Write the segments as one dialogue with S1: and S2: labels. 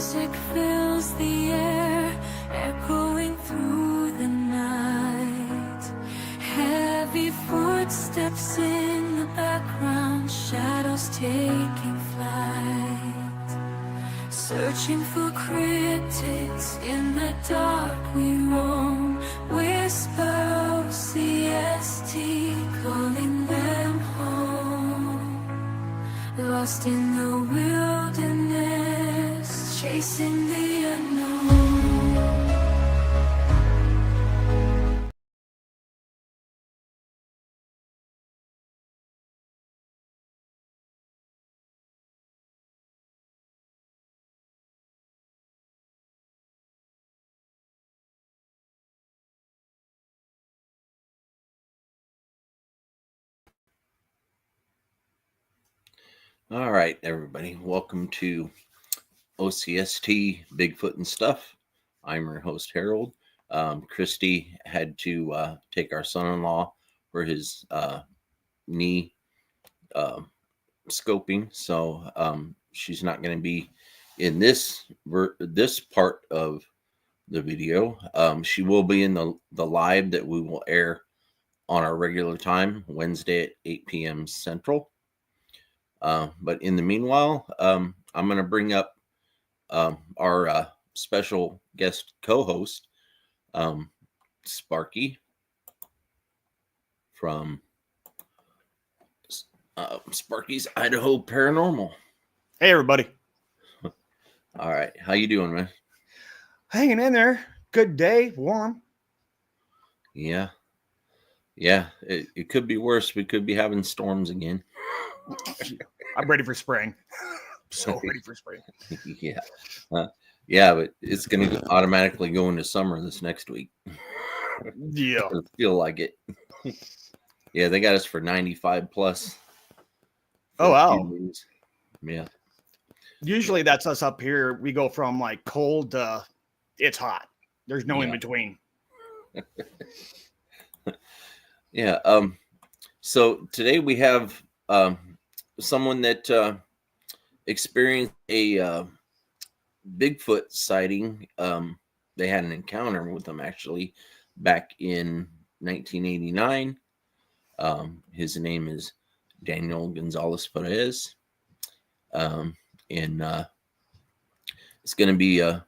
S1: music fills the air, echoing through the night. Heavy footsteps in the background, shadows taking flight. Searching for cryptids in the dark we roam. Whisper O.C.S.T, calling them home. Lost in the wilderness, chasing the unknown.
S2: All right, everybody. Welcome to O.C.S.T, Bigfoot and Stuff. I'm your host, Harold. Christy had to take our son-in-law for his knee scoping, so she's not going to be in this part of the video. She will be in the live that we will air on our regular time, Wednesday at 8 p.m. Central. But in the meanwhile, I'm going to bring up our special guest co-host, Sparky from Sparky's Idaho Paranormal.
S3: Hey, everybody.
S2: All right. How you doing, man?
S3: Hanging in there. Good day. Warm.
S2: Yeah. It could be worse. We could be having storms again.
S3: I'm ready for spring. So ready for spring.
S2: Yeah. Yeah, but it's going to automatically go into summer this next week.
S3: Yeah.
S2: I feel like it. Yeah, they got us for 95 plus.
S3: Oh, wow.
S2: Yeah.
S3: Usually that's us up here. We go from like cold to it's hot. There's no in between.
S2: Yeah. So today we have someone that experienced a Bigfoot sighting. They had an encounter with them actually back in 1989. His name is Daniel González Perez. And it's going to be a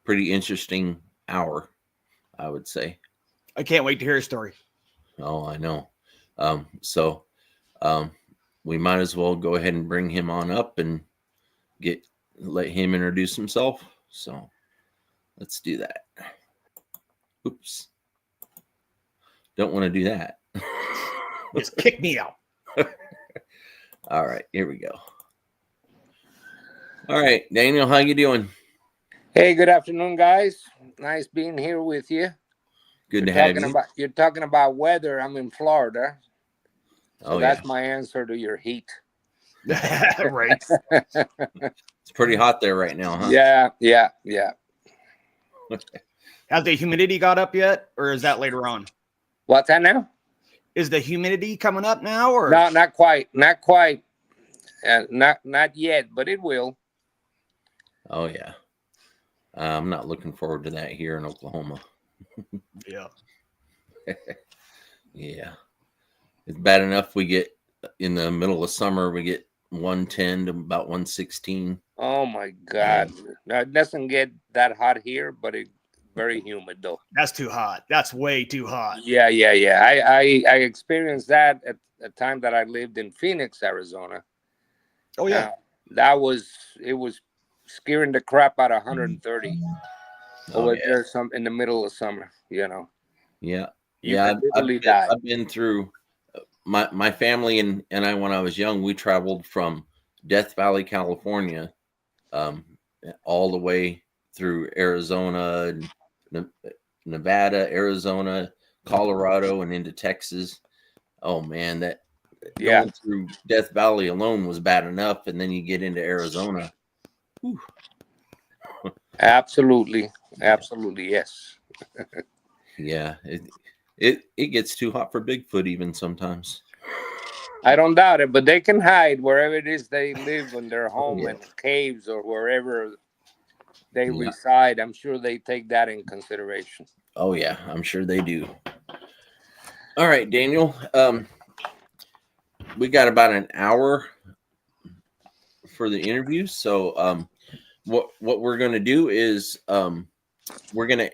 S2: pretty interesting hour, I would say.
S3: I can't wait to hear a story.
S2: Oh, I know. So we might as well go ahead and bring him on up and let him introduce himself. So let's do that. Oops. Don't want to do that.
S3: Just kick me out.
S2: All right, here we go. All right, Daniel, how you doing?
S4: Hey, good afternoon, guys. Nice being here with you.
S2: Good to have you.
S4: You're talking about weather. I'm in Florida. So that's my answer to your heat.
S3: Right.
S2: It's pretty hot there right now, huh?
S4: Yeah.
S3: Has the humidity got up yet, or is that later on?
S4: What's that now?
S3: Is the humidity coming up now, or
S4: no? Not quite. Not yet, but it will.
S2: Oh yeah. I'm not looking forward to that here in Oklahoma.
S3: Yeah.
S2: Yeah. It's bad enough we get in the middle of summer, we get 110 to about 116.
S4: Oh my God. No, it doesn't get that hot here, but it's very humid though.
S3: That's too hot. That's way too hot.
S4: Yeah. I experienced that at the time that I lived in Phoenix, Arizona.
S3: Oh yeah.
S4: It was scaring the crap out of 130 over there in the middle of summer, you know.
S2: Yeah. I've been through my family and I, when I was young, we traveled from Death Valley, California, all the way through Arizona, Nevada, Arizona, Colorado, and into Texas. Oh man, going through Death Valley alone was bad enough, and then you get into Arizona. Whew.
S4: Absolutely, yes.
S2: Yeah, it gets too hot for Bigfoot even sometimes.
S4: I don't doubt it, but they can hide wherever it is they live in their home and caves or wherever they reside. I'm sure they take that in consideration.
S2: Oh yeah, I'm sure they do. All right, Daniel. We got about an hour for the interview. So what we're going to do is we're going to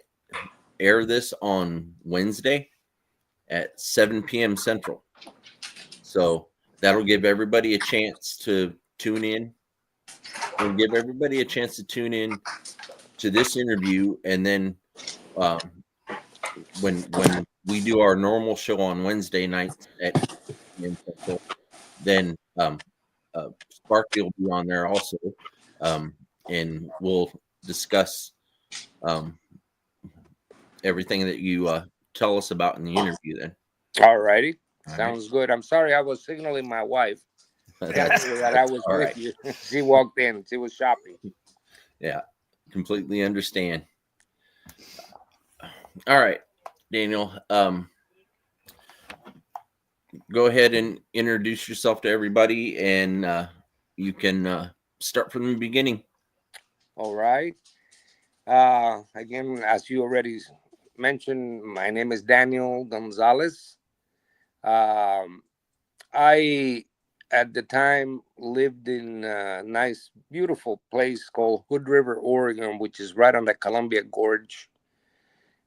S2: air this on Wednesday at 7 p.m. Central. So that'll give everybody a chance to tune in. We'll give everybody a chance to tune in to this interview, and then when we do our normal show on Wednesday nights at 8 p.m. Central, then Sparky will be on there also, and we'll discuss everything that you tell us about in the interview. Then,
S4: all righty,
S2: all
S4: sounds
S2: right.
S4: good. I'm sorry, I was signaling my wife that I was
S2: all
S4: with
S2: right.
S4: you. She walked in. She was shopping.
S2: Yeah, completely understand. All right, Daniel. Go ahead and introduce yourself to everybody, and you can start from the beginning.
S4: All right. Again, as you already mentioned, my name is Daniel González. I, at the time, lived in a nice, beautiful place called Hood River, Oregon, which is right on the Columbia Gorge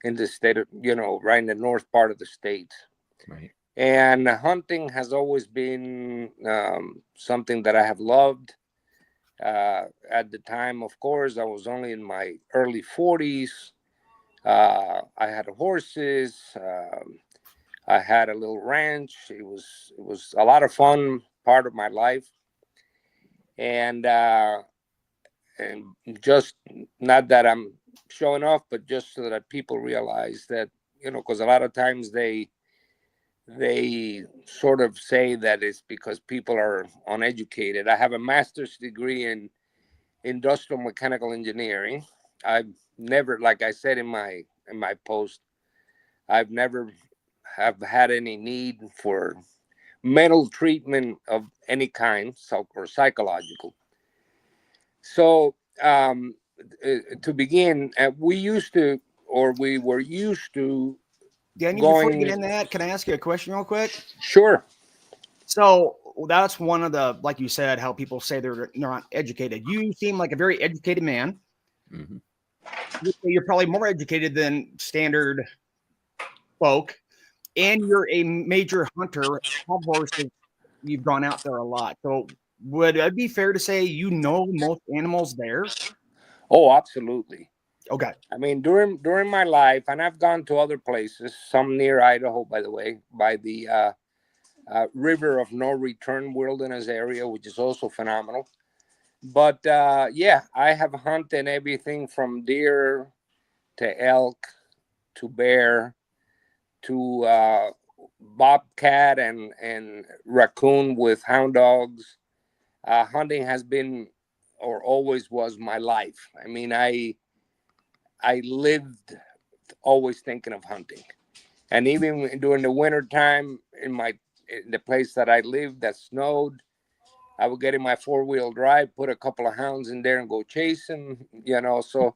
S4: in the state of, right in the north part of the state.
S2: Right.
S4: And hunting has always been something that I have loved. At the time, of course, I was only in my early 40s. I had horses. I had a little ranch. It was a lot of fun, part of my life, and just not that I'm showing off, but just so that people realize that, because a lot of times they sort of say that it's because people are uneducated. I have a master's degree in industrial mechanical engineering. I've never, like I said in my post, I've never have had any need for mental treatment of any kind, or psychological. So to begin, we were used to
S3: Daniel, before you
S4: going.
S3: get in that, can I ask you a question real quick?
S4: Sure.
S3: So that's one of the, like you said, how people say they're not educated. You seem like a very educated man.
S2: Mm-hmm.
S3: You're probably more educated than standard folk, and you're a major hunter of horses. You've gone out there a lot. So would it be fair to say you know most animals there?
S4: Oh, absolutely.
S3: Okay.
S4: I mean, during my life, and I've gone to other places, some near Idaho, by the way, by the River of No Return Wilderness area, which is also phenomenal. But yeah, I have hunted everything from deer to elk to bear to bobcat and raccoon with hound dogs. Hunting has been, or always was, my life. I mean, I lived always thinking of hunting, and even during the winter time in the place that I lived that snowed, I would get in my 4-wheel drive, put a couple of hounds in there, and go chasing. So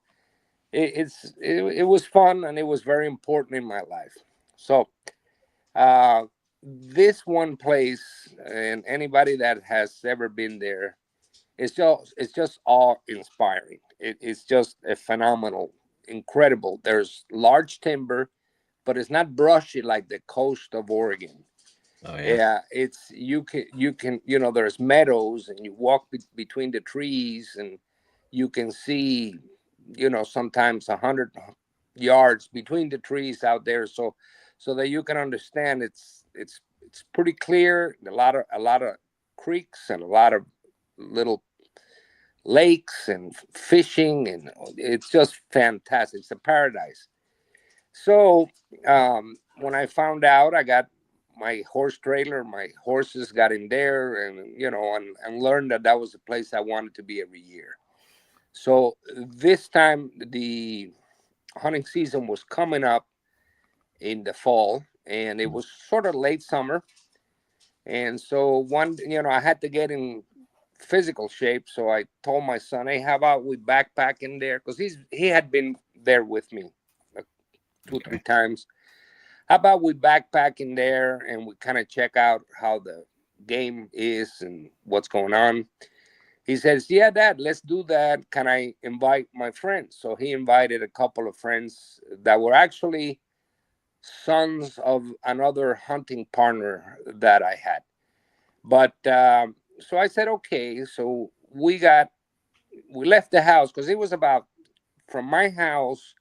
S4: it was fun, and it was very important in my life. So this one place, and anybody that has ever been there, it's just awe inspiring. It's just a phenomenal, incredible. There's large timber, but it's not brushy like the coast of Oregon.
S2: Oh yeah.
S4: Yeah, it's you can there's meadows, and you walk between the trees, and you can see sometimes 100 yards between the trees out there, so that you can understand it's pretty clear. A lot of creeks and a lot of little lakes and fishing, and it's just fantastic. It's a paradise. So when I found out, I got my horse trailer, my horses got in there, and learned that was the place I wanted to be every year. So this time the hunting season was coming up in the fall, and it was sort of late summer. And so I had to get in physical shape. So I told my son, hey, how about we backpack in there? Because he had been there with me like 2-3 times. How about we backpack in there and we kind of check out how the game is and what's going on? He says, yeah, Dad, let's do that. Can I invite my friends? So he invited a couple of friends that were actually sons of another hunting partner that I had. But so I said, okay. So we left the house because it was about from my house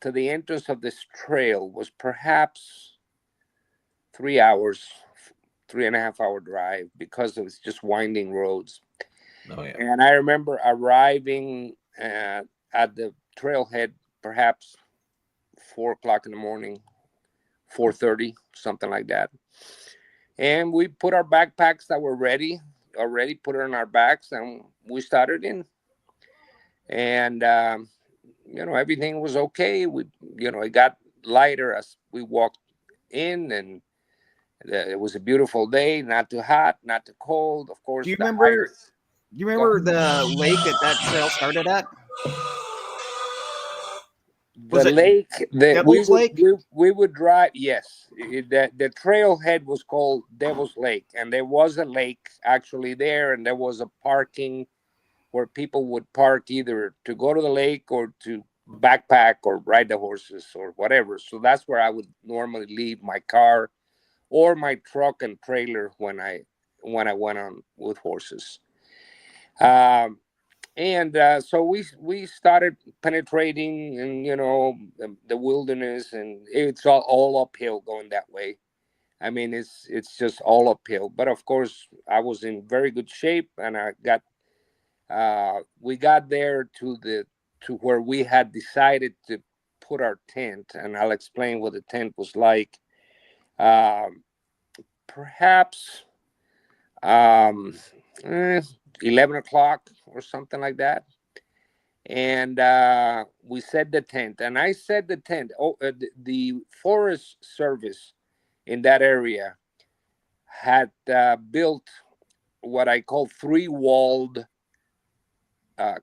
S4: to the entrance of this trail was perhaps 3 hours, 3.5 hour drive because it was just winding roads.
S2: Oh, yeah.
S4: And I remember arriving at the trailhead perhaps 4 o'clock in the morning, 4:30, something like that. And we put our backpacks that were ready already, put it on our backs, and we started in. And everything was okay. It got lighter as we walked in, and it was a beautiful day, not too hot, not too cold. Of course,
S3: Do you remember the lake that trail started at? Was
S4: the
S3: it
S4: lake that
S3: Devil's Lake?
S4: we would drive? Yes, the trailhead was called Devil's Lake, and there was a lake actually there, and there was a parking where people would park either to go to the lake or to backpack or ride the horses or whatever. So that's where I would normally leave my car or my truck and trailer when I went on with horses. Um, and so we started penetrating, and the wilderness, and it's all uphill going that way. I mean, it's just all uphill. But of course, I was in very good shape, and we got there to where we had decided to put our tent, and I'll explain what the tent was like. Perhaps um, eh, 11 o'clock or something like that. And we set the tent. And I set the tent. The Forest Service in that area had built what I call three-walled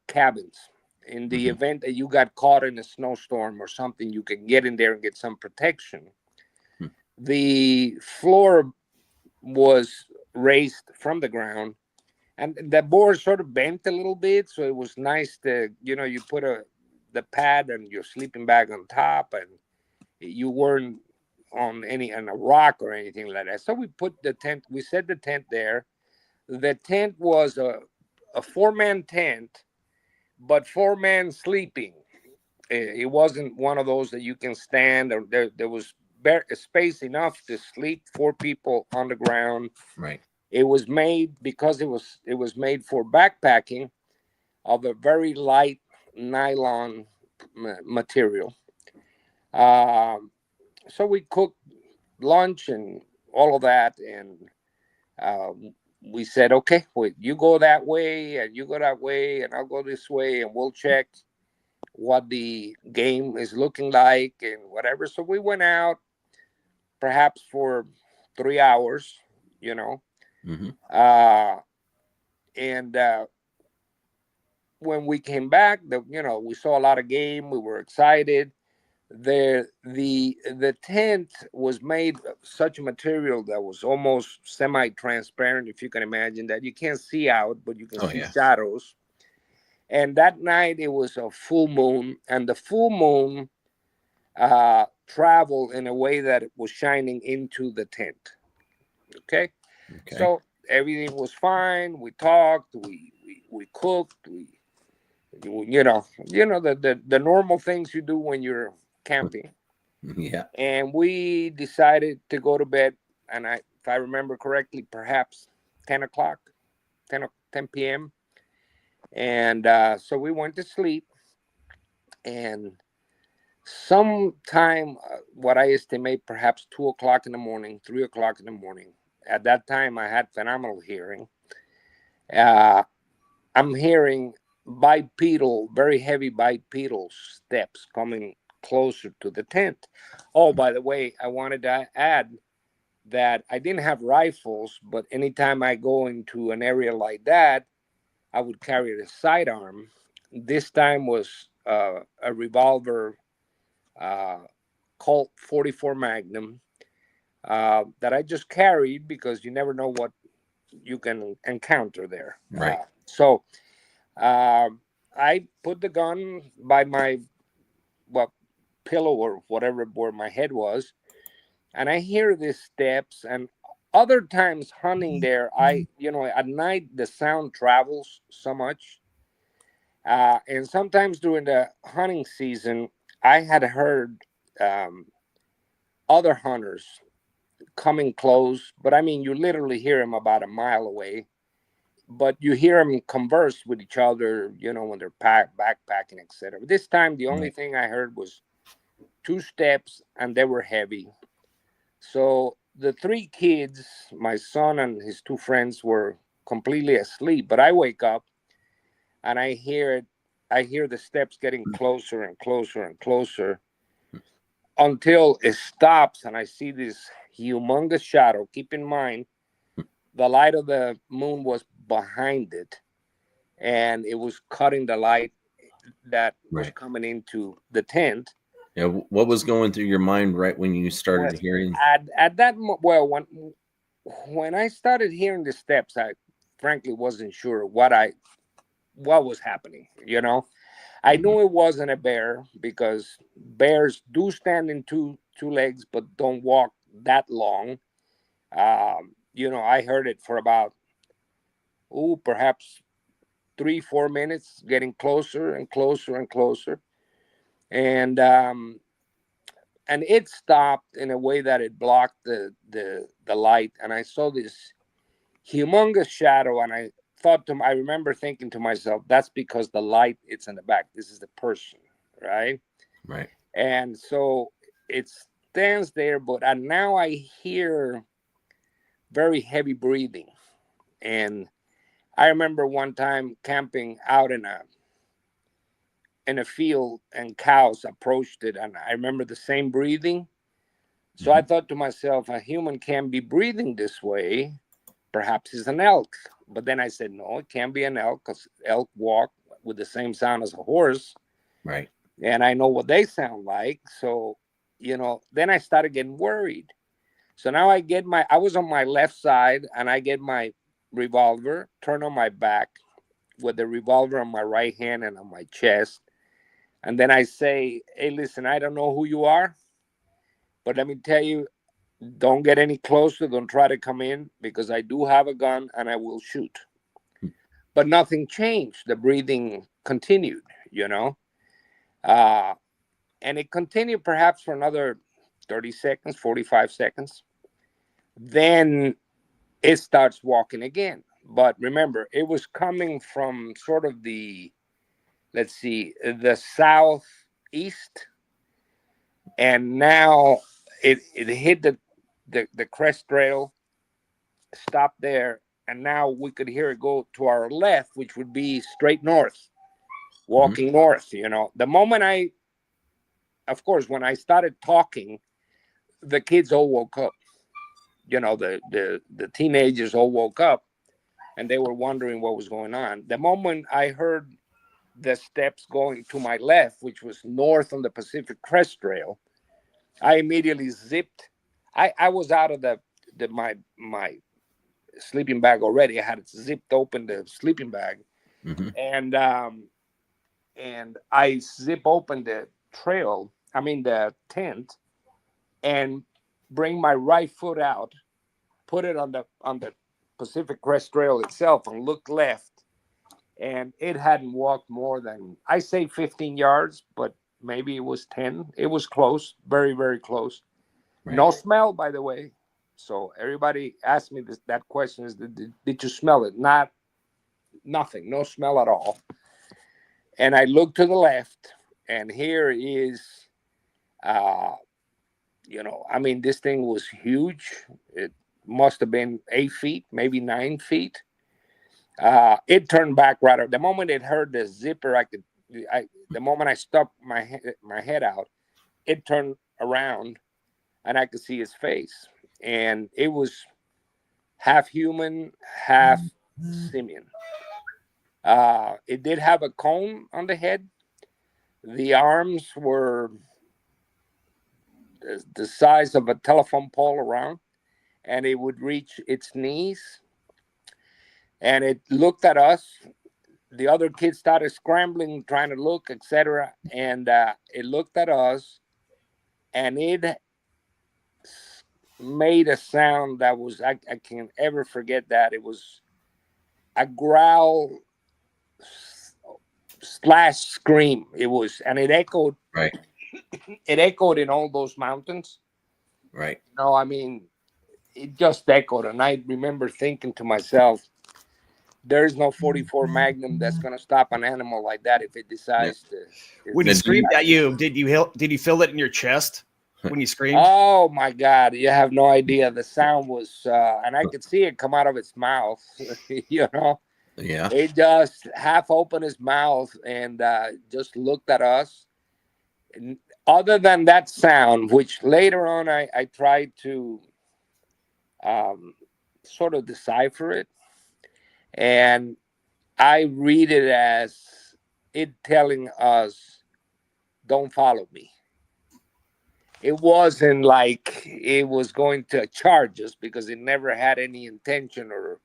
S4: cabins. In the event that you got caught in a snowstorm or something, you can get in there and get some protection. The floor was raised from the ground, and the board sort of bent a little bit, so it was nice to, you put the pad and your sleeping bag on top, and you weren't on a rock or anything like that. So we set the tent there. The tent was a 4-man tent, but 4-man sleeping. It wasn't one of those that you can stand, or there was space enough to sleep 4 people on the ground.
S2: Right.
S4: It was made because it was made for backpacking of a very light nylon material. So we cooked lunch and all of that, and uh, we said, okay, wait, you go that way, and you go that way, and I'll go this way, and we'll check what the game is looking like and whatever. So we went out perhaps for 3 hours, and when we came back, we saw a lot of game. We were excited. The tent was made of such a material that was almost semi-transparent, if you can imagine that. You can't see out, but you can see shadows. And that night it was a full moon, and the full moon traveled in a way that it was shining into the tent. Okay. So everything was fine. We talked. We cooked. The normal things you do when you're camping.
S2: Yeah.
S4: And we decided to go to bed. And if I remember correctly, perhaps 10 o'clock, 10 p.m. And so we went to sleep. And sometime, what I estimate, perhaps 2 o'clock in the morning, 3 o'clock in the morning. At that time, I had phenomenal hearing. I'm hearing very heavy bipedal steps coming closer to the tent. Oh, by the way, I wanted to add that I didn't have rifles, but anytime I go into an area like that, I would carry a sidearm. This time was a revolver, Colt 44 Magnum, that I just carried because you never know what you can encounter there.
S2: Right.
S4: So I put the gun by my pillow or whatever where my head was, and I hear these steps. And other times hunting there, at night the sound travels so much, and sometimes during the hunting season, I had heard um, other hunters coming close, but I mean, you literally hear them about a mile away. But you hear them converse with each other, when they're backpacking, etc. This time, the only thing I heard was two steps, and they were heavy. So the three kids, my son and his two friends, were completely asleep. But I wake up and I hear it. I hear the steps getting closer and closer and closer until it stops, and I see this humongous shadow. Keep in mind, the light of the moon was behind it, and it was cutting the light that was coming into the tent.
S2: Yeah, what was going through your mind right when you started hearing?
S4: At that when I started hearing the steps, I frankly wasn't sure what was happening. I knew it wasn't a bear because bears do stand in two legs but don't walk that long. I heard it for about perhaps 3-4 minutes, getting closer and closer and closer, and it stopped in a way that it blocked the light, and I saw this humongous shadow, and I remember thinking to myself, that's because the light it's in the back. This is the person, right?
S2: Right.
S4: And so it stands there, but now I hear very heavy breathing. And I remember one time camping out in a field, and cows approached it, and I remember the same breathing. So I thought to myself, a human can't be breathing this way. Perhaps it's an elk. But then I said, no, it can't be an elk, because elk walk with the same sound as a horse.
S2: Right.
S4: And I know what they sound like. So, then I started getting worried. So now I was on my left side, and I get my revolver, turn on my back with the revolver on my right hand and on my chest. And then I say, hey, listen, I don't know who you are, but let me tell you, don't get any closer. Don't try to come in, because I do have a gun and I will shoot. But nothing changed. The breathing continued, and it continued perhaps for another 30 seconds, 45 seconds. Then it starts walking again. But remember, it was coming from sort of the southeast. And now it hit the crest trail, stopped there, and now we could hear it go to our left, which would be straight north, walking north. The moment of course, when I started talking, the kids all woke up. The teenagers all woke up, and they were wondering what was going on. The moment I heard the steps going to my left, which was north on the Pacific Crest Trail, I immediately zipped. I was out of my sleeping bag already. I had zipped open the sleeping bag, and I zip open the the tent, and bring my right foot out, put it on the Pacific Crest Trail itself, and look left. And it hadn't walked more than, I say, 15 yards, but maybe it was 10. It was close, very, very close. Right. No smell, by the way. So everybody asked me that question: did you smell it? Nothing, no smell at all. And I looked to the left, and here is, this thing was huge. It must have been 8 feet, maybe 9 feet. It turned back right. The moment it heard the zipper, the moment I stuck my head out, it turned around, and I could see his face. And it was half human, half simian. It did have a cone on the head. The arms were the size of a telephone pole around, and it would reach its knees. And it looked at us. The other kids started scrambling, trying to look, etc. And it looked at us, and it made a sound that was, I can't ever forget that. It was a growl slash scream. It was, and it echoed.
S2: Right.
S4: It echoed in all those mountains.
S2: Right.
S4: No, I mean, it just echoed, and I remember thinking to myself, there's no 44 Magnum that's going to stop an animal like that if it decides to.
S3: When he screamed at you, did you feel it in your chest when you screamed?
S4: Oh my God, you have no idea. The sound was, and I could see it come out of its mouth. You know,
S2: Yeah.
S4: it just half opened his mouth and just looked at us. And other than that sound, which later on I tried to sort of decipher it, and I read it as it telling us, "Don't follow me." It wasn't like it was going to charge us, because it never had any intention or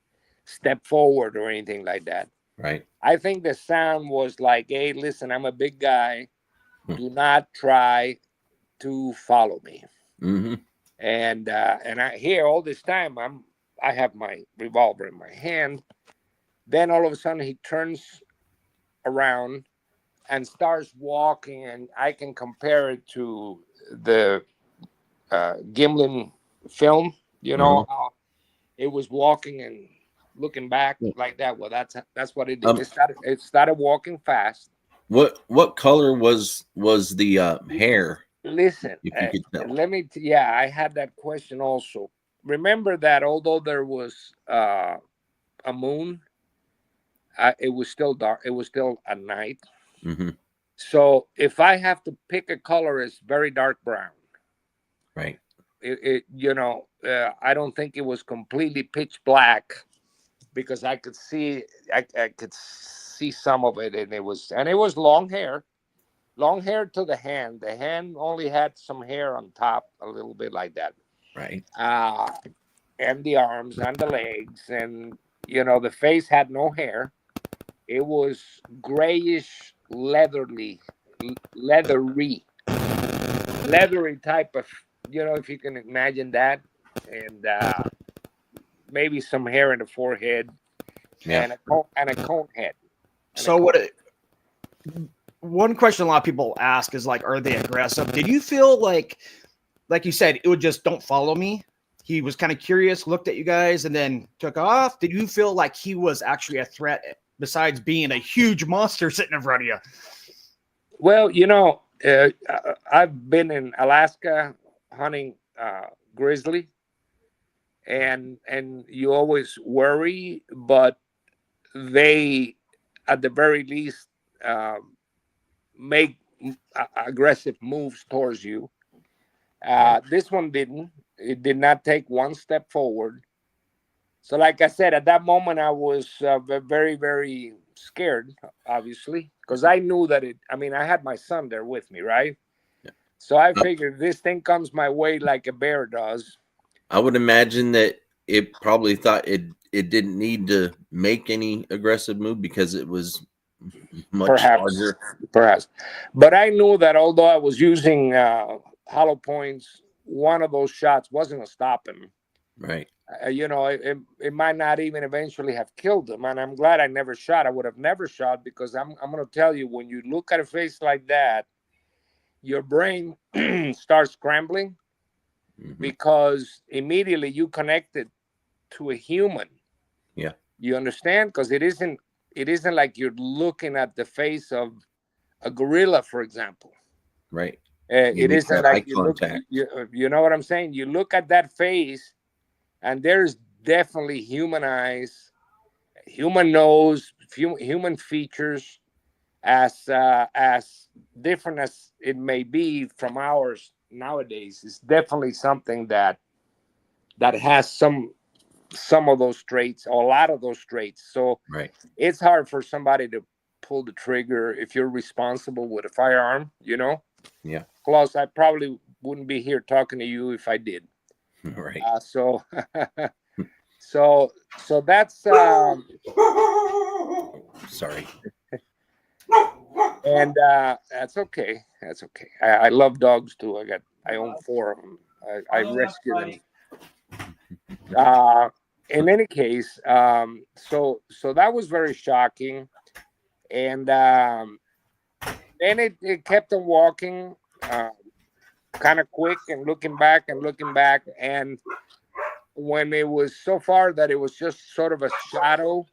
S4: step forward or anything like that.
S2: Right.
S4: I think the sound was like, "Hey, listen, I'm a big guy. Do not try to follow me."
S2: Mm-hmm.
S4: And I hear all this time, I have my revolver in my hand. Then all of a sudden he turns around and starts walking, and I can compare it to the Gimlin film. You know how it was walking and looking back like that. Well, that's what it did. It started walking fast.
S2: What color was the hair?
S4: Listen,
S2: If you could tell.
S4: let me. Yeah, I had that question also. Remember that although there was a moon, it was still dark. It was still at night.
S2: Mm-hmm.
S4: So if I have to pick a color, it's very dark brown.
S2: Right.
S4: I don't think it was completely pitch black, because I could see some of it, and it was long hair to the hand. The hand only had some hair on top, a little bit like that.
S2: Right.
S4: And the arms and the legs, and the face had no hair. It was grayish, leathery type of, if you can imagine that, and maybe some hair in the forehead, and a cone head.
S3: So one question a lot of people ask is like, are they aggressive? Did you feel like you said, it would just don't follow me? He was kind of curious, looked at you guys, and then took off. Did you feel like he was actually a threat besides being a huge monster sitting in front of you?
S4: Well, I've been in Alaska hunting grizzly, and you always worry, but they, at the very least, make aggressive moves towards you. This one didn't. It did not take one step forward. So, like I said, at that moment, I was very, very scared, obviously, because I knew that I had my son there with me, right?
S2: Yeah.
S4: So I figured this thing comes my way like a bear does.
S2: I would imagine that it probably thought it didn't need to make any aggressive move because it was much larger.
S4: Perhaps. But I knew that although I was using hollow points, one of those shots wasn't going to stop him.
S2: Right.
S4: It might not even eventually have killed him. And I'm glad I never shot. I would have never shot, because I'm going to tell you, when you look at a face like that, your brain starts scrambling, because immediately you connect it to a human.
S2: Yeah.
S4: You understand? Because it isn't like you're looking at the face of a gorilla, for example.
S2: Right.
S4: It isn't like you know what I'm saying? You look at that face, and there's definitely human eyes, human nose, human features, as different as it may be from ours nowadays. It's definitely something that has some some of those traits, or a lot of those traits. So
S2: Right.
S4: it's hard for somebody to pull the trigger if you're responsible with a firearm,
S2: Yeah.
S4: Plus, I probably wouldn't be here talking to you if I did.
S2: Right.
S4: So that's
S2: sorry.
S4: And that's okay. That's okay. I love dogs too. I own 4 of them. I rescue them. In any case, so that was very shocking, and then it kept on walking, kind of quick, and looking back, and when it was so far that it was just sort of a shadow,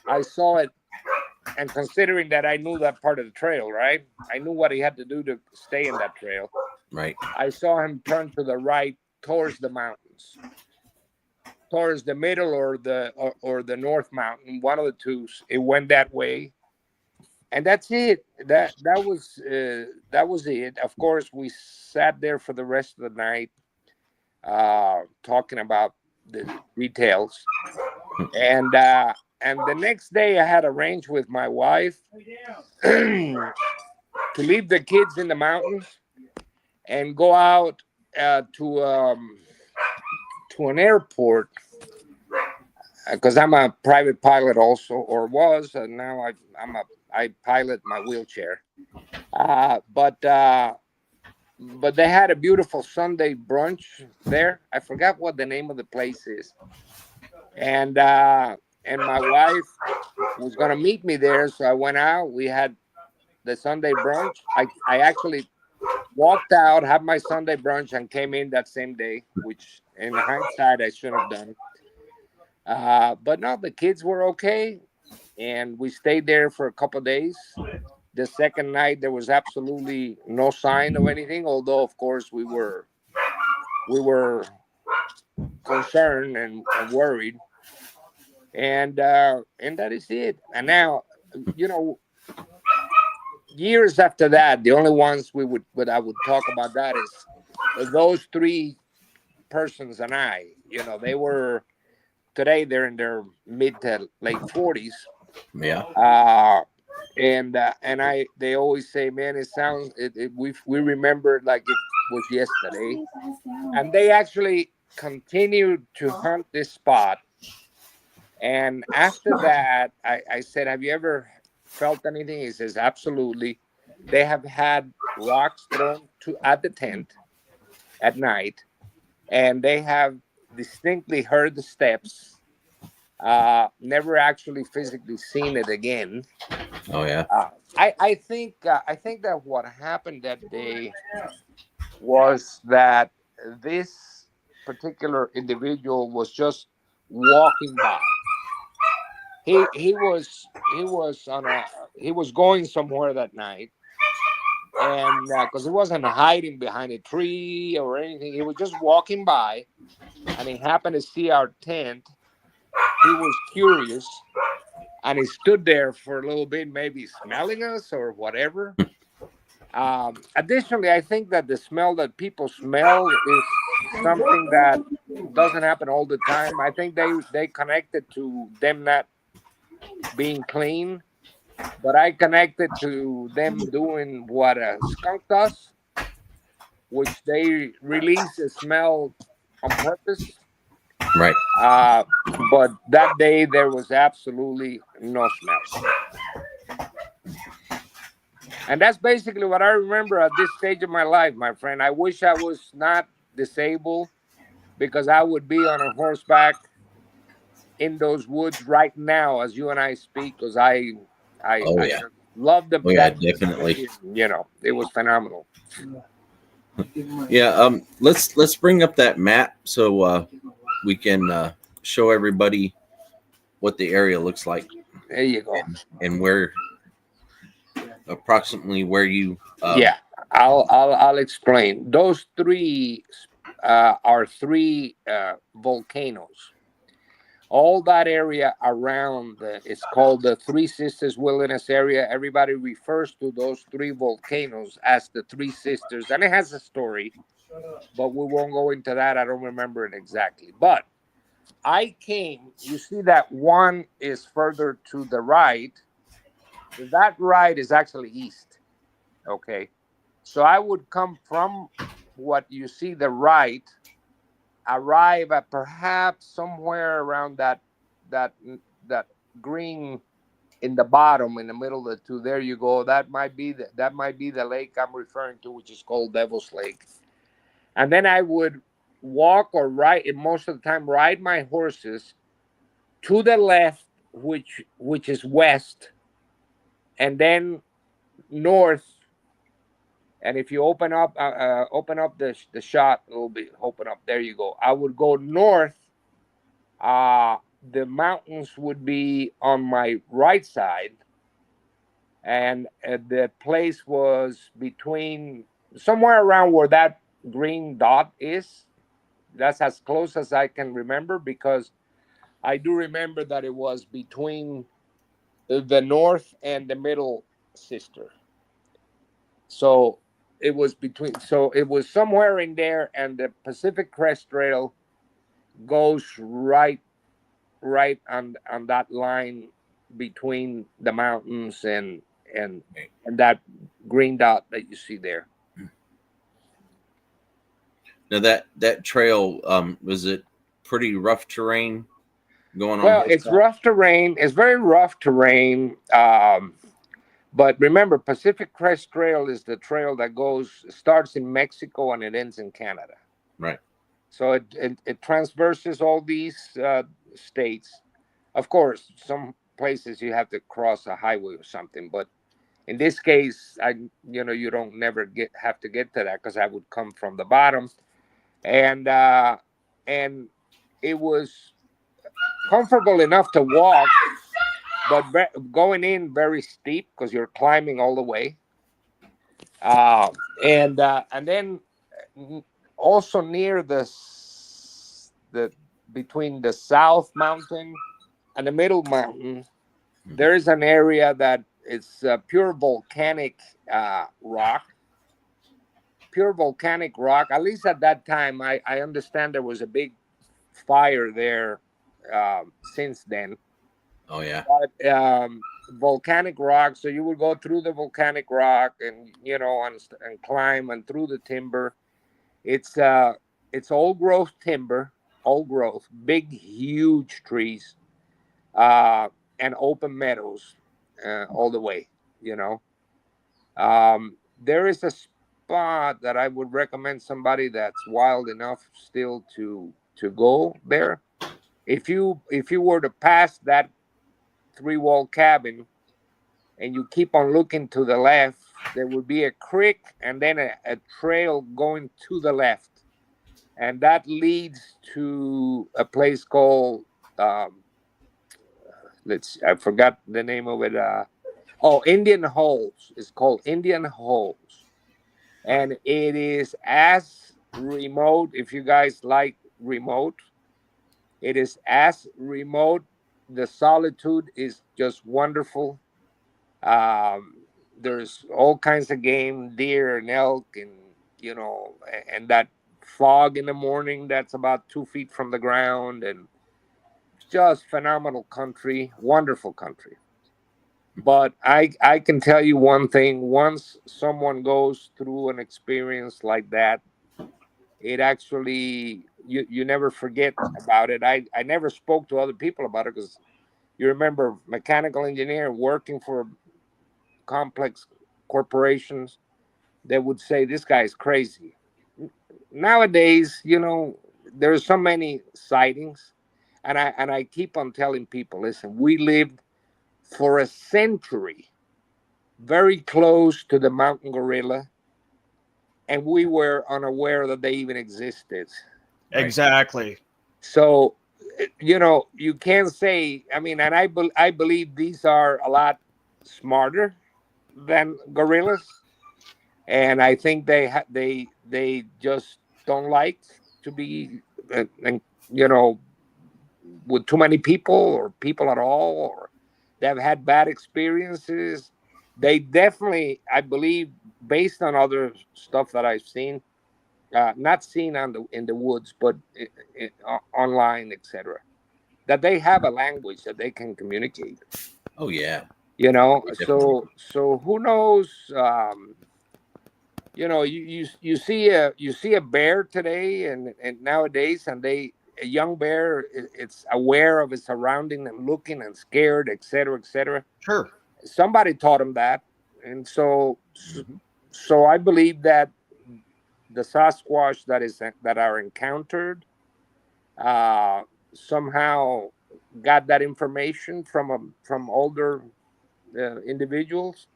S4: I saw it. And considering that I knew that part of the trail, right? I knew what he had to do to stay in that trail.
S2: Right.
S4: I saw him turn to the right towards the mountains, towards the middle or the north mountain, one of the two. It went that way, and that's it. That was it. Of course, we sat there for the rest of the night, talking about the details, and the next day I had arranged with my wife to leave the kids in the mountains and go out to an airport, because I'm a private pilot also, or was, and now I pilot my wheelchair. But they had a beautiful Sunday brunch there. I forgot what the name of the place is, and my wife was gonna meet me there, so I went out. We had the Sunday brunch. I actually walked out, had my Sunday brunch, and came in that same day, which in hindsight I shouldn't have done. But no, the kids were okay, and we stayed there for a couple of days. The second night there was absolutely no sign of anything, although of course we were concerned and worried, and that is it. And now, years after that, the only ones I would talk about that is those 3 persons and I. They're in their mid to late 40s.
S2: Yeah.
S4: They always say, man, it sounds we remember it like it was yesterday. And they actually continued to hunt this spot. And after that, I said, have you ever felt anything? He says, absolutely. They have had rocks thrown at the tent at night, and they have distinctly heard the steps. Never actually physically seen it again.
S2: Oh yeah.
S4: I think that what happened that day was that this particular individual was just walking by. He was going somewhere that night, and because he wasn't hiding behind a tree or anything, he was just walking by, and he happened to see our tent. He was curious, and he stood there for a little bit, maybe smelling us or whatever. Additionally, I think that the smell that people smell is something that doesn't happen all the time. I think they connected to them not being clean, but I connected to them doing what a skunk does, which they release a smell on purpose.
S2: Right.
S4: But that day there was absolutely no smell. And that's basically what I remember at this stage of my life, my friend. I wish I was not disabled, because I would be on a horseback in those woods right now as you and I speak, because I love them.
S2: Oh yeah, definitely.
S4: It was phenomenal.
S2: Yeah. Let's bring up that map so we can show everybody what the area looks like.
S4: There you go.
S2: And where approximately where you.
S4: Yeah, I'll explain. Those 3 are 3 volcanoes. All that area around it's called the Three Sisters Wilderness Area. Everybody refers to those 3 volcanoes as the Three Sisters, and it has a story, but we won't go into that. I don't remember it exactly. But I came, you see that one is further to the right. That right is actually east. Okay. So I would come from what you see the right, arrive at perhaps somewhere around that that green in the bottom, in the middle of the two. There you go. That might be the lake I'm referring to, which is called Devil's Lake. And then I would walk or ride, most of the time ride my horses to the left, which is west, and then north. And if you open up the shot a little bit, open up. There you go. I would go north. The mountains would be on my right side, and the place was between somewhere around where that green dot is. That's as close as I can remember, because I do remember that it was between the north and the middle sister. So it was somewhere in there, and the Pacific Crest Trail goes right on that line between the mountains and that green dot that you see there.
S2: Now that trail, was it pretty rough terrain going on?
S4: Well, it's rough terrain. It's very rough terrain. But remember, Pacific Crest Trail is the trail that starts in Mexico and it ends in Canada.
S2: Right.
S4: So it transverses all these states. Of course, some places you have to cross a highway or something, but in this case, you don't never have to get to that, because I would come from the bottom, and it was comfortable enough to walk, but going in very steep because you're climbing all the way, and then also near the between the South Mountain and the Middle Mountain, there is an area that it's pure volcanic rock. Pure volcanic rock. At least at that time, I understand there was a big fire there since then.
S2: Oh yeah.
S4: But volcanic rock. So you would go through the volcanic rock, and and climb and through the timber. It's old growth timber, old growth, big, huge trees, and open meadows all the way. There is a spot that I would recommend somebody that's wild enough still to go there. If you were to pass that 3-wall cabin and you keep on looking to the left, there would be a creek and then a trail going to the left, and that leads to a place called I forgot the name of it. Indian Holes. It's called Indian Holes, and it is as remote. If you guys like remote, it is as remote. The solitude is just wonderful. There's all kinds of game, deer and elk, and that fog in the morning that's about 2 feet from the ground, and just phenomenal country, wonderful country. But I can tell you one thing: once someone goes through an experience like that, it actually you never forget about it. I never spoke to other people about it, because you remember, mechanical engineer working for complex corporations, they would say this guy is crazy. Nowadays, there's so many sightings, and I keep on telling people, listen, we lived for a century very close to the mountain gorilla, and we were unaware that they even existed.
S3: Exactly.
S4: So, you can't say. I mean, and I believe these are a lot smarter than gorillas, and I think they just don't like to be, and with too many people or people at all, or they've had bad experiences. They definitely, I believe, based on other stuff that I've seen, not seen in the woods, but online, etc. That they have a language that they can communicate.
S2: Oh yeah.
S4: So who knows? You see a bear today and nowadays, and a young bear, it's aware of its surrounding and looking and scared, etc., etc.
S3: Sure.
S4: Somebody taught him that, and
S2: Mhm.
S4: so I believe that the Sasquatch that are encountered somehow got that information from older individuals,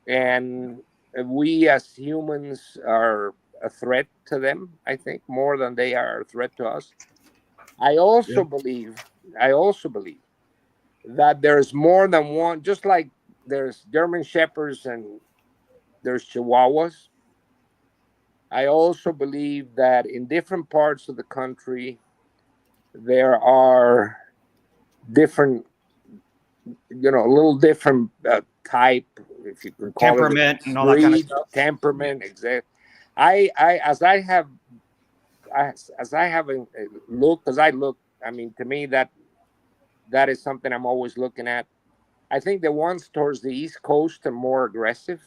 S4: and we as humans are a threat to them. I think more than they are a threat to us. I also
S3: Yep.
S4: believe. I also believe that there's more than one. Just like there's German shepherds and there's Chihuahuas. I also believe that in different parts of the country there are different, a little different type, if you can call it,
S3: Temperament and all that kind of
S4: breed,
S3: stuff.
S4: temperament. Exactly. I as I have looked, because I look. I mean, to me that is something I'm always looking at. I think the ones towards the East Coast are more aggressive.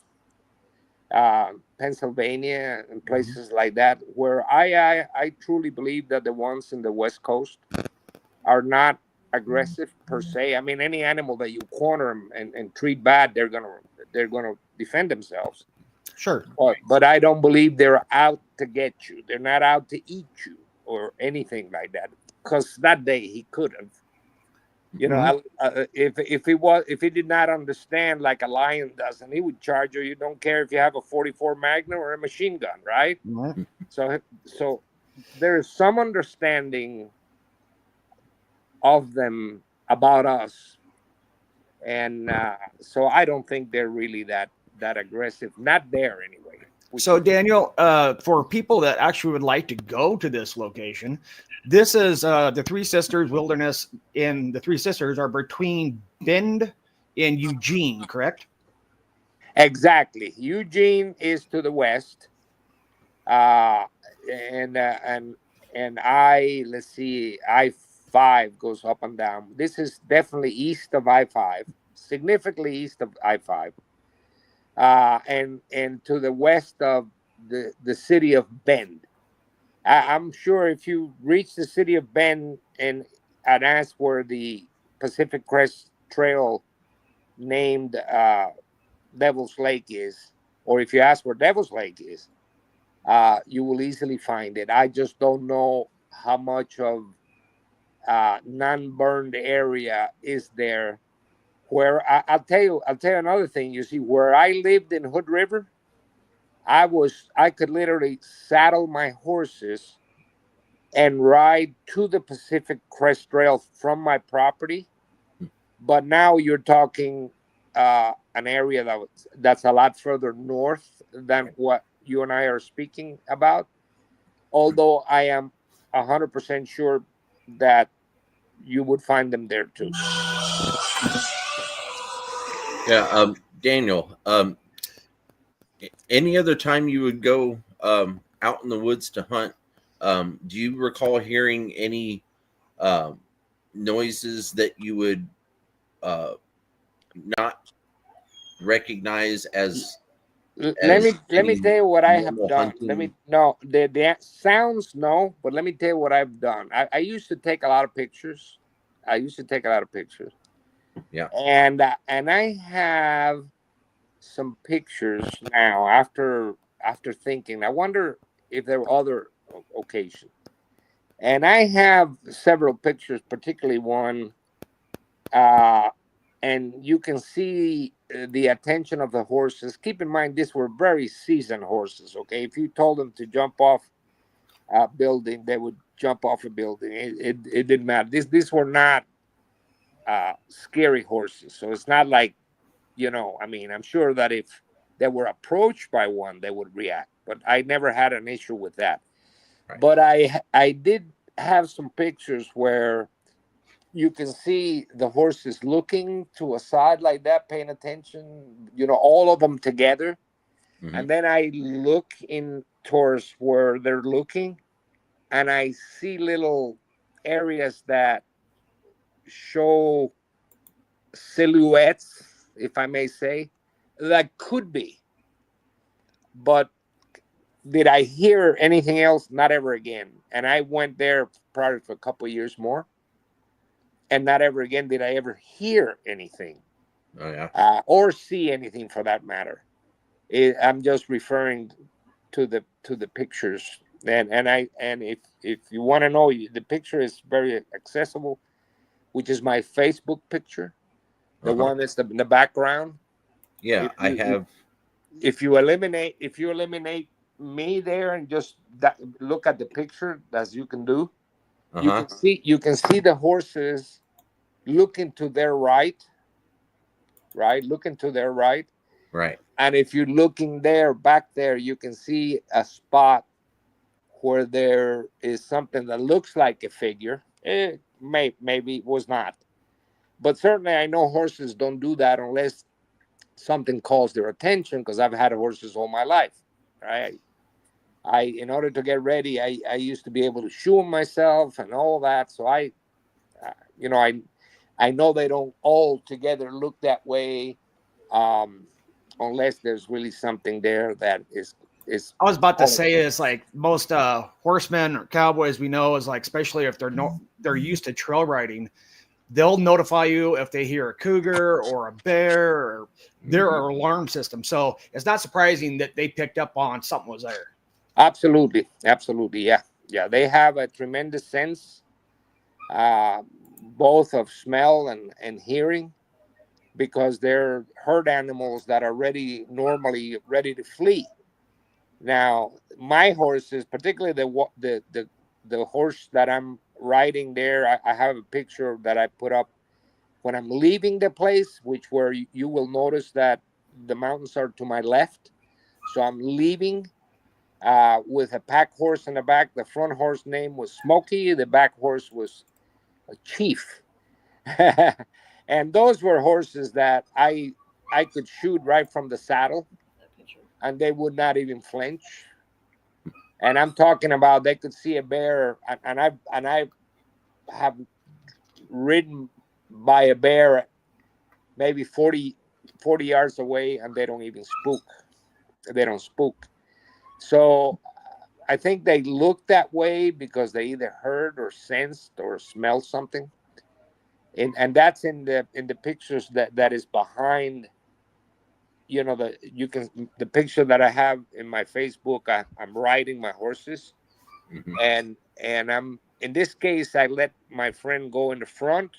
S4: Pennsylvania and places like that, where I truly believe that the ones in the West Coast are not aggressive per se. I mean, any animal that you corner them and treat bad, they're gonna defend themselves.
S3: Sure.
S4: But I don't believe they're out to get you. They're not out to eat you or anything like that. Because that day he could have.
S3: Mhm.
S4: If he did not understand like a lion does, and he would charge you. You don't care if you have a 44 Magnum or a machine gun, right?
S3: Mhm.
S4: So there is some understanding of them about us, and so I don't think they're really that aggressive. Not there anyway. Which
S3: So,
S4: is
S3: Daniel, for people that actually would like to go to this location, this is the Three Sisters Wilderness. In the Three Sisters are between Bend and Eugene, correct?
S4: exactly. Eugene is to the west, uh, and uh, and and let's see, I-5 goes up and down. This is definitely east of I-5, significantly east of I-5, and to the west of the city of Bend. I'm sure if you reach the city of Bend and ask where the Pacific Crest Trail named Devil's Lake is, or if you ask where Devil's Lake is, you will easily find it. I just don't know how much of non-burned area is there. Where I'll tell you another thing. You see, where I lived in Hood River, I could literally saddle my horses and ride to the Pacific Crest Trail from my property. But now you're talking an area that's a lot further north than what you and I are speaking about. Although I am 100% sure that you would find them there too.
S2: Yeah. Daniel. Any other time you would go out in the woods to hunt? Do you recall hearing any um, noises that you would uh, not recognize
S4: Let me tell
S2: any
S4: you what I have
S2: normal
S4: done. Let
S2: hunting?
S4: me no the sounds no, but let me tell you what I've done. I used to take a lot of pictures. I used to take a lot of pictures,
S2: Yeah.
S4: and I have some pictures now after thinking. I wonder if there were other occasions, and I have several pictures, particularly one, uh, and you can see the attention of the horses. Keep in mind, these were very seasoned horses. Okay, if you told them to jump off a building, they would jump off a building. It didn't matter. These were not scary horses, so it's not like, I mean, I'm sure that if they were approached by one, they would react. But I never had an issue with that.
S2: Right.
S4: But I did have some pictures where you can see the horses looking to a side like that, paying attention. All of them together. And then I look in towards where they're looking, and I see little areas that show silhouettes, if I may say, that could be. But did I hear anything else? Not ever again. And I went there probably for a couple of years more, and not ever again did I ever hear anything, or see anything for that matter. I'm just referring to the pictures, and if you want to know, the picture is very accessible, which is my Facebook picture, the one that's in the background.
S2: Yeah, I have.
S4: If you eliminate me there and just look at the picture, as you can do, you can see the horses looking to their right, looking to their right. And if you're looking back there, you can see a spot where there is something that looks like a figure. Maybe it was not, but certainly I know horses don't do that unless something calls their attention, because I've had horses all my life, right? In order to get ready, I used to be able to shoe them myself and all that. So I know they don't all together look that way, unless there's really something there that is.
S3: I was about to say is like most horsemen or cowboys we know is like, especially if they're used to trail riding, they'll notify you if they hear a cougar or a bear or their alarm system. So it's not surprising that they picked up on something was there.
S4: Absolutely. Yeah. They have a tremendous sense, both of smell and hearing, because they're herd animals that are normally ready to flee. Now, my horses, particularly the horse that I'm riding there, I have a picture that I put up when I'm leaving the place, where you will notice that the mountains are to my left. So I'm leaving with a pack horse in the back. The front horse name was Smokey. The back horse was a Chief. And those were horses that I could shoot right from the saddle, and they would not even flinch. And I'm talking about they could see a bear, and I have ridden by a bear maybe 40 yards away, and they don't even spook. They don't spook. So I think they look that way because they either heard or sensed or smelled something. And that's in the pictures that is behind, the picture that I have in my Facebook. I'm riding my horses, and I'm, in this case, I let my friend go in the front.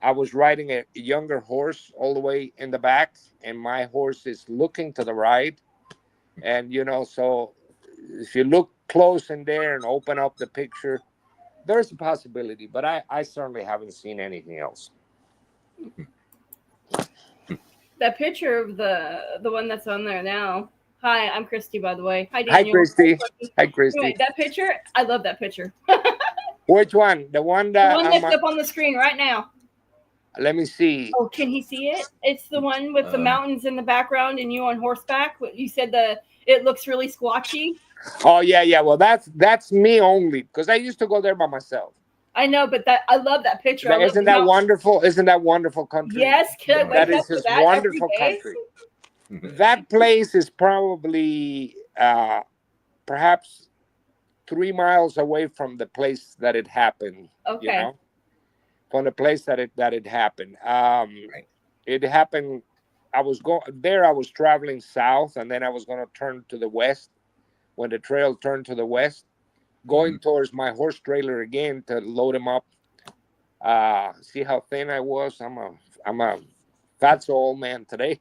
S4: I was riding a younger horse all the way in the back, and my horse is looking to the right. And so if you look close in there and open up the picture, there's a possibility, but I certainly haven't seen anything else.
S5: That picture of the one that's on there now. Hi, I'm Christy, by the way. Hi,
S4: Hi,
S5: Daniel.
S4: Christy. Hi, Christy.
S5: Anyway, that picture, I love that picture.
S4: Which one? The one
S5: that's up on the screen right now.
S4: Let me see.
S5: Oh, can he see it? It's the one with the mountains in the background and you on horseback. You said it looks really squatchy.
S4: Oh yeah. Well, that's me only, because I used to go there by myself.
S5: I know, but I love that picture.
S4: Isn't that wonderful? Isn't that wonderful country?
S5: Yes,
S4: that is just wonderful country. That place is probably perhaps 3 miles away from the place that it happened.
S5: Okay.
S4: From the place that it happened. It happened. I was traveling south, and then I was going to turn to the west. When the trail turned to the west, going towards my horse trailer again to load him up. See how thin I was? I'm a fat old man today.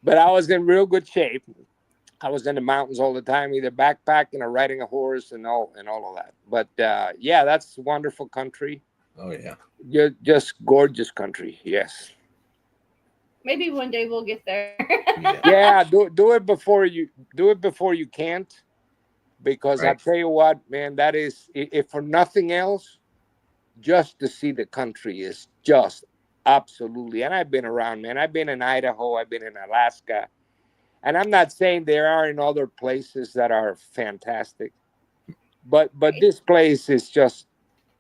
S4: But I was in real good shape. I was in the mountains all the time, either backpacking or riding a horse and all of that. But yeah, that's wonderful country.
S2: Oh yeah,
S4: just gorgeous country. Yes.
S5: Maybe one day we'll get there.
S4: Yeah, do it before you can't, because I tell you what, man, that is, if for nothing else, just to see the country is just Absolutely. And I've been around, man. I've been in Idaho. I've been in Alaska. And I'm not saying there aren't other places that are fantastic, but this place is just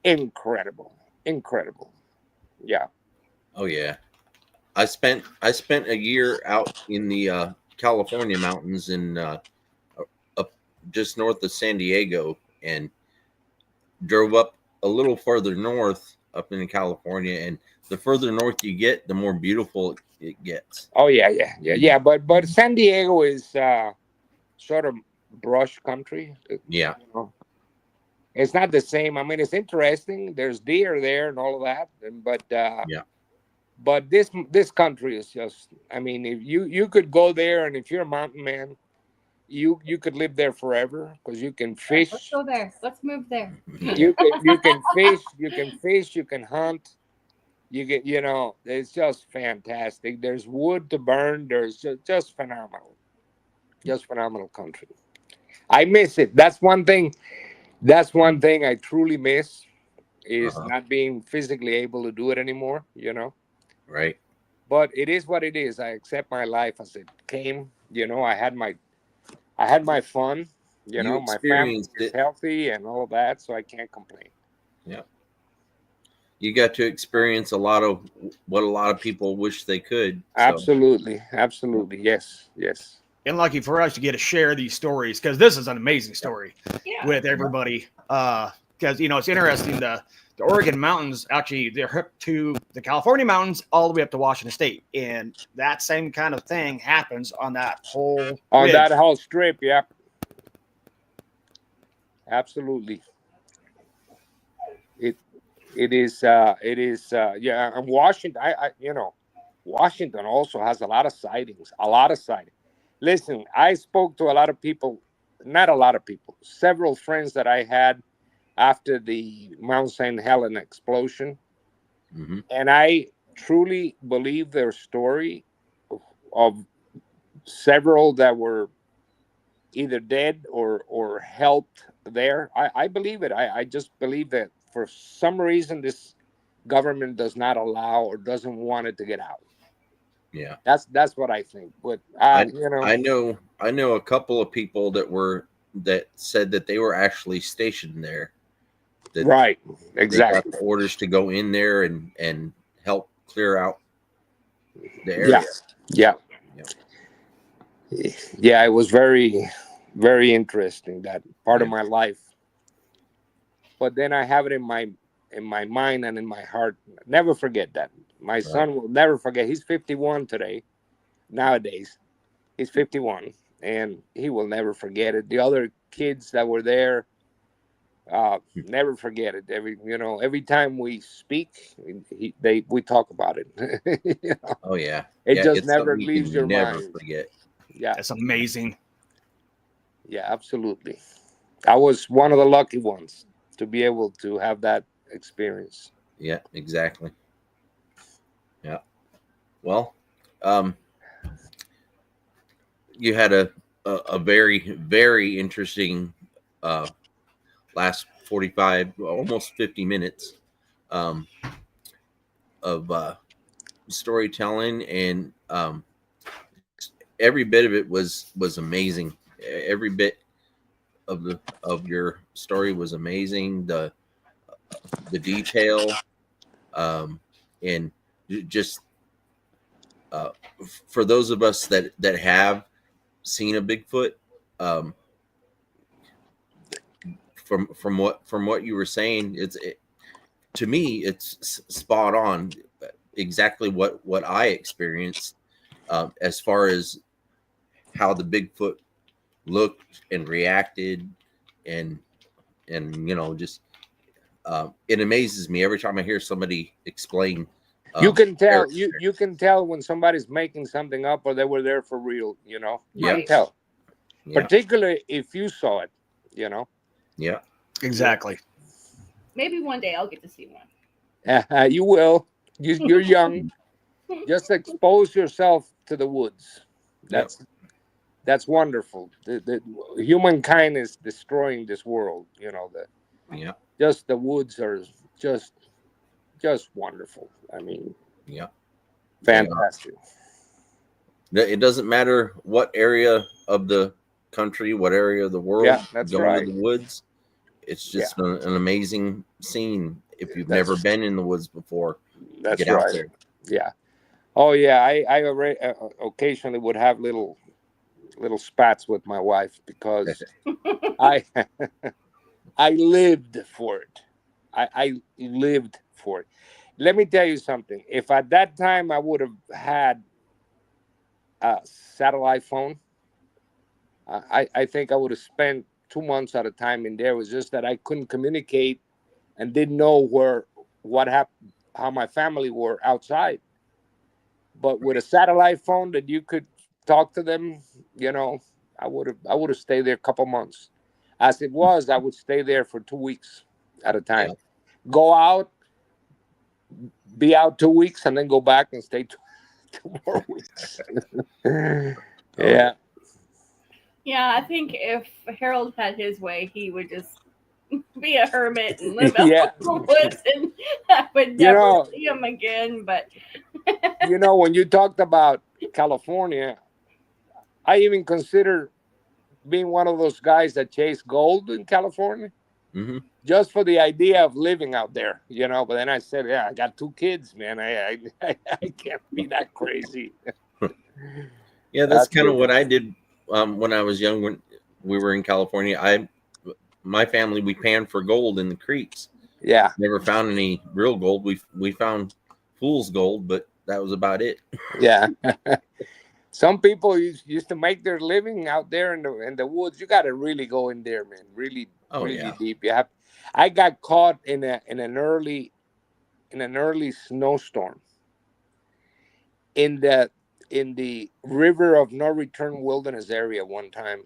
S4: incredible. Incredible. Yeah.
S2: Oh yeah. I spent a year out in the California mountains in up just north of San Diego, and drove up a little further north up in California. And the further north you get, the more beautiful it gets.
S4: Oh yeah. But San Diego is sort of brush country.
S2: Yeah.
S4: You know, it's not the same. I mean, it's interesting. There's deer there and all of that, but
S2: Yeah.
S4: but this country is just. I mean, if you could go there, and if you're a mountain man, you could live there forever because you can
S5: Let's
S4: fish.
S5: go there. Let's move there.
S4: You can fish. You can fish. You can hunt. You get, it's just fantastic. There's wood to burn. There's just phenomenal. Just phenomenal country. I miss it. That's one thing. That's one thing I truly miss is not being physically able to do it anymore.
S2: Right.
S4: But it is what it is. I accept my life as it came. I had my fun.
S2: You
S4: My family
S2: experienced
S4: is
S2: it.
S4: healthy and all that, so I can't complain.
S2: Yeah. You got to experience a lot of what a lot of people wish they could. So.
S4: Absolutely. Yes.
S3: And lucky for us, you get to share these stories because this is an amazing story with everybody. Because it's interesting. The Oregon mountains actually they're hooked to the California mountains all the way up to Washington State, and that same kind of thing happens on that whole ridge.
S4: That whole strip. Yeah. Absolutely. It is. Yeah. And Washington. Washington also has a lot of sightings. Listen, I spoke to a lot of people. Not a lot of people. Several friends that I had after the Mount St. Helena explosion, and I truly believe their story of several that were either dead or helped there. I believe it. I just believe that for some reason this government does not allow or doesn't want it to get out.
S2: Yeah.
S4: That's what I think. But
S2: I know a couple of people that said that they were actually stationed there.
S4: Right. Exactly.
S2: They got orders to go in there and help clear out the area.
S4: Yeah. It was very, very interesting, that part of my life. But then I have it in my mind and in my heart. Never forget that. My son will never forget. He's 51 today. Nowadays, he's 51, and he will never forget it. The other kids that were there, never forget it. Every time we speak, we talk about it.
S2: Oh yeah.
S4: It just never leaves your
S2: never
S4: mind.
S2: Forget.
S4: Yeah,
S3: that's amazing.
S4: Yeah, absolutely. I was one of the lucky ones to be able to have that experience.
S2: Yeah, exactly. Yeah. Well, you had a very, very interesting last 45, almost 50 minutes of storytelling, and every bit of it was amazing. Every bit of your story was amazing. The detail, and just for those of us that have seen a Bigfoot, from what you were saying, to me it's spot on, exactly what I experienced, as far as how the Bigfoot looked and reacted, and just it amazes me every time I hear somebody explain.
S4: You can tell you can tell when somebody's making something up or they were there for real. You can tell, particularly if you saw it.
S2: Yeah,
S3: exactly.
S5: Maybe one day I'll get to see one.
S4: You will. You're young. Just expose yourself to the woods. That's wonderful. The humankind is destroying this world. Just the woods are just wonderful. I mean,
S2: Yeah.
S4: Fantastic.
S2: It doesn't matter what area of the country, what area of the world,
S4: Yeah, that's
S2: going
S4: right.
S2: to the woods. It's just an amazing scene. If you've never been in the woods before,
S4: That's
S2: get out
S4: right.
S2: there.
S4: Yeah. Oh yeah. I already, occasionally would have little spats with my wife because I I lived for it. I lived for it. Let me tell you something. If at that time I would have had a satellite phone, I think I would have spent 2 months at a time in there. It was just that I couldn't communicate and didn't know what happened, how my family were outside. But with a satellite phone that you could talk to them, I would have stayed there a couple months. As it was, I would stay there for 2 weeks at a time.
S2: Yeah.
S4: Go out, be out 2 weeks, and then go back and stay two more weeks. Yeah.
S5: Yeah, I think if Harold had his way, he would just be a hermit and live out
S4: Yeah.
S5: in the woods, and I would never see him again. But
S4: when you talked about California, I even consider being one of those guys that chase gold in California, just for the idea of living out there, But then I said, yeah, I got 2 kids, man. I can't be that crazy.
S2: Yeah, that's kind of what I did when I was young. When we were in California, my family, we panned for gold in the creeks.
S4: Yeah,
S2: never found any real gold. We found fool's gold, but that was about it.
S4: Yeah. Some people used to make their living out there in the woods. You got to really go in there, man. Really, really deep. I got caught in an early snowstorm in the river of no return wilderness area one time,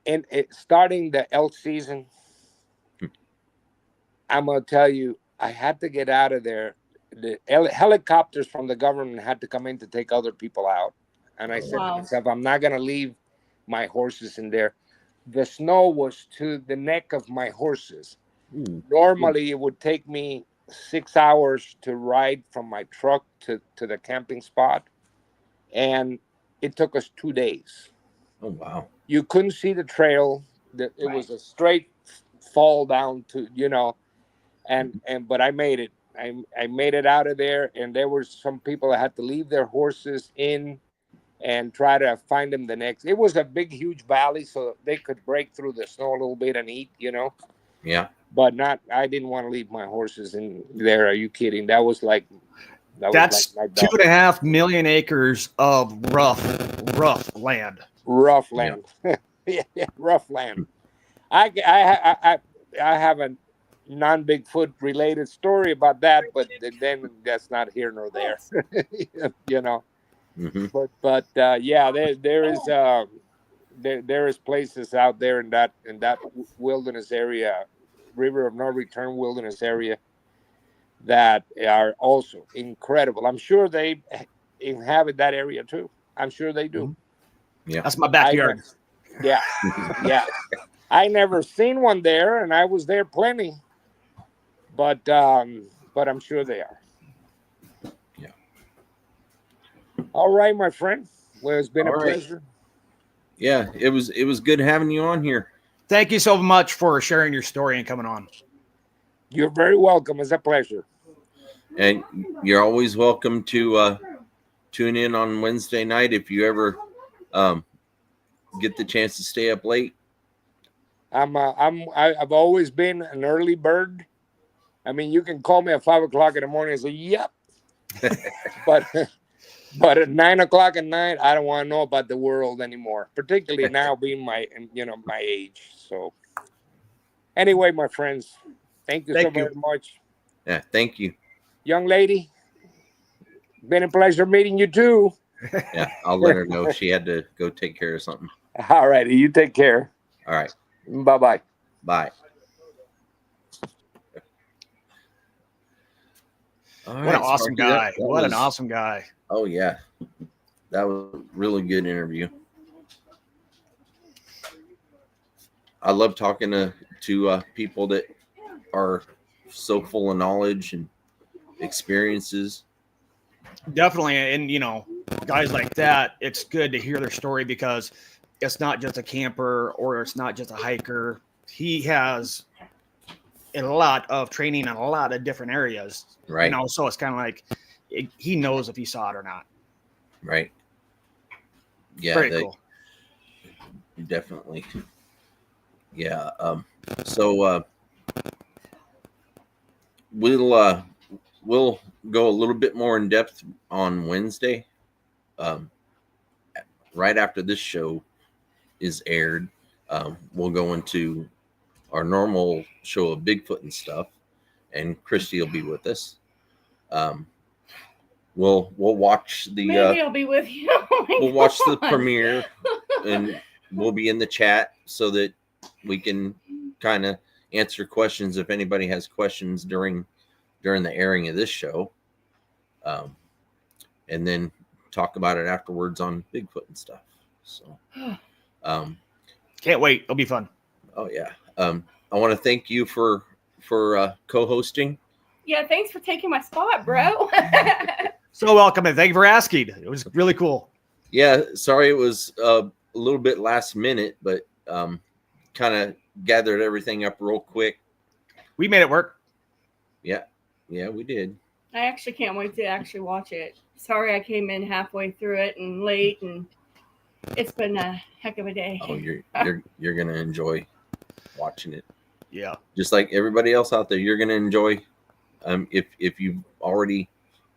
S4: and starting the elk season. I'm gonna tell you, I had to get out of there. The helicopters from the government had to come in to take other people out, and I said to myself, I'm not gonna leave my horses in there. The snow was to the neck of my horses. Normally, it would take me 6 hours to ride from my truck to the camping spot, and it took us 2 days.
S2: Oh wow!
S4: You couldn't see the trail. It was a straight fall down to but I made it. I made it out of there, and there were some people that had to leave their horses in and try to find them the next. It was a big, huge valley, so they could break through the snow a little bit and eat,
S2: Yeah.
S4: But I didn't want to leave my horses in there. Are you kidding? That's
S3: like 2.5 million acres of rough land.
S4: Rough land. Yeah, rough land. I have a non-Bigfoot related story about that, but then that's not here nor there. But yeah, there is places out there in that wilderness area, river of no return wilderness area, that are also incredible. I'm sure they inhabit that area too. I'm sure they do.
S2: Yeah,
S3: that's my backyard.
S4: Yeah. I never seen one there, and I was there plenty. But I'm sure they are.
S2: Yeah.
S4: All right, my friend. Well, it's been a pleasure.
S2: Yeah, it was good having you on here.
S3: Thank you so much for sharing your story and coming on.
S4: You're very welcome. It's a pleasure.
S2: And you're always welcome to tune in on Wednesday night if you ever get the chance to stay up late.
S4: I've always been an early bird. I mean, you can call me at 5 o'clock in the morning and say, "Yep," but at 9 o'clock at night, I don't want to know about the world anymore. Particularly now, being my age. So, anyway, my friends, thank you so very much.
S2: Yeah, thank you,
S4: young lady. Been a pleasure meeting you too.
S2: Yeah, I'll let her know she had to go take care of something.
S4: All righty, you take care.
S2: All right.
S4: Bye-bye.
S2: Bye.
S3: What an awesome guy. What an awesome guy.
S2: Oh, yeah. That was a really good interview. I love talking to people that are so full of knowledge and experiences.
S3: Definitely. And, guys like that, it's good to hear their story because it's not just a camper or it's not just a hiker. He has a lot of training in a lot of different areas.
S2: Right.
S3: So it's kind of like he knows if he saw it or not.
S2: Right. Yeah.
S3: Very cool.
S2: Definitely. Yeah. So we'll go a little bit more in depth on Wednesday. Right after this show is aired, we'll go into our normal show of Bigfoot and stuff, and Christy will be with us. We'll watch the.
S5: Maybe I'll be with you.
S2: We'll watch the premiere, and we'll be in the chat so that we can kind of answer questions if anybody has questions during the airing of this show, and then talk about it afterwards on Bigfoot and stuff. So,
S3: can't wait. It'll be fun.
S2: Oh yeah. I want to thank you for co-hosting.
S5: Yeah, thanks for taking my spot, bro.
S3: So welcome, and thank you for asking. It was really cool.
S2: Yeah, sorry it was a little bit last minute, but kind of gathered everything up real quick.
S3: We made it work.
S2: Yeah, we did.
S5: I actually can't wait to actually watch it. Sorry I came in halfway through it and late, and it's been a heck of a day.
S2: Oh, you're gonna enjoy watching it.
S3: Yeah,
S2: just like everybody else out there, you're gonna enjoy. If you've already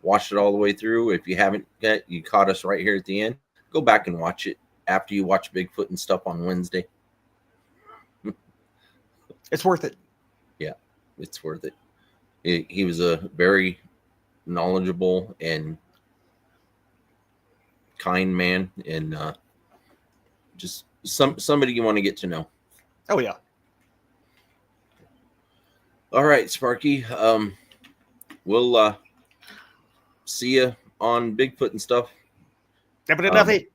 S2: watched it all the way through, if you haven't yet, you caught us right here at the end. Go back and watch it after you watch Bigfoot and stuff on Wednesday.
S3: It's worth it.
S2: Yeah, it's worth it. He was a very knowledgeable and kind man, and just somebody you want to get to know.
S3: Oh yeah.
S2: All right, Sparky. We'll see you on Bigfoot and stuff.
S3: Definitely.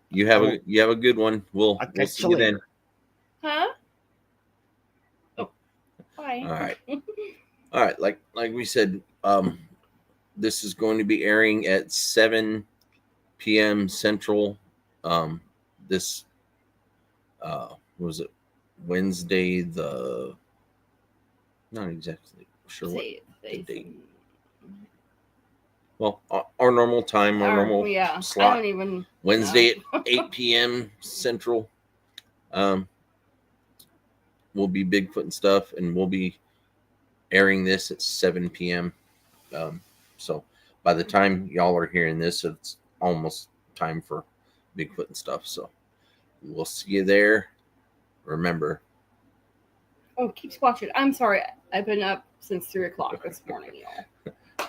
S2: You have a good one. We'll see you then.
S5: Huh? Oh, bye.
S2: All right. Like we said, this is going to be airing at 7 p.m. Central. This was it Wednesday? Not exactly sure what the date. Well, our normal time, our normal slot.
S5: I don't even
S2: Wednesday at 8 p.m. Central. Will be Bigfoot and stuff, and we'll be airing this at 7 p.m. So by the time y'all are hearing this, it's almost time for Bigfoot and stuff. So we'll see you there. Remember.
S5: Oh, keep watching. I'm sorry. I've been up since 3 o'clock this morning, y'all.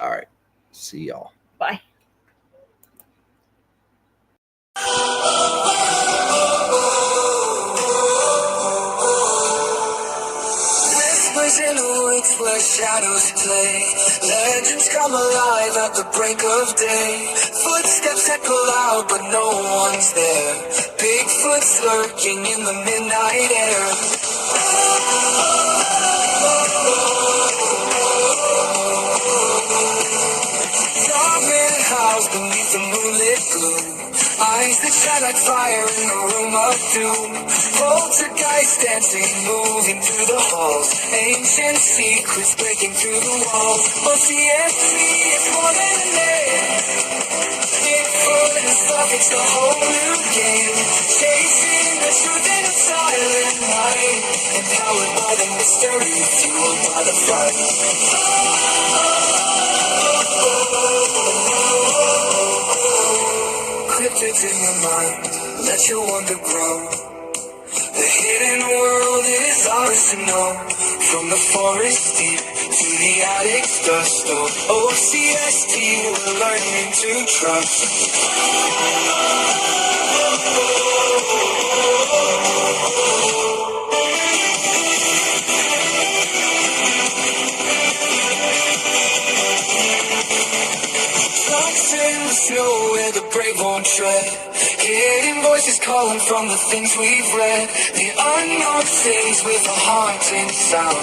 S2: All right. See y'all.
S5: Bye.
S1: Whispers in the woods where shadows play. Legends come alive at the break of day. Footsteps echo loud, but no one's there. Bigfoot's lurking in the midnight air. House beneath the moonlit gloom, eyes that shine like fire in a room of doom. Poltergeist dancing, moving through the halls, ancient secrets breaking through the walls. O.C.S.T, it's more than a name. Bigfoot and stuff, it's a whole new game. Chasing the truth in a silent night, empowered by the mystery, fueled by the fight. Cryptids in your mind, let your wonder grow. The hidden world is ours to know. From the forest deep to the attic's dust storm. O.C.S.T, we're learning to trust. Tracks in the snow where the brave won't tread. Hidden voices calling from the things we've read. The unknown things with a haunting sound.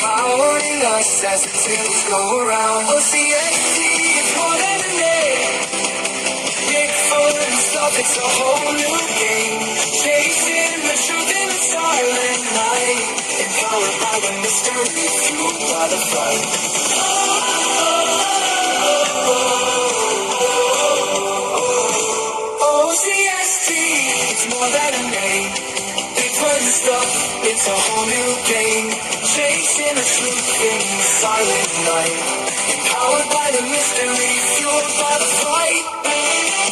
S1: empowering us as the tables go around. O.C.S.T, it's more than a name. Bigfoot and stuff, it's a whole new game. Chasing the truth in the silent night. Empowered by the mystery, fueled by the fight. O.C.S.T, it's more than a name. Bigfoot and stuff, it's a whole new game. Chasing the truth in the silent night. Empowered by the mystery, fueled by the fight.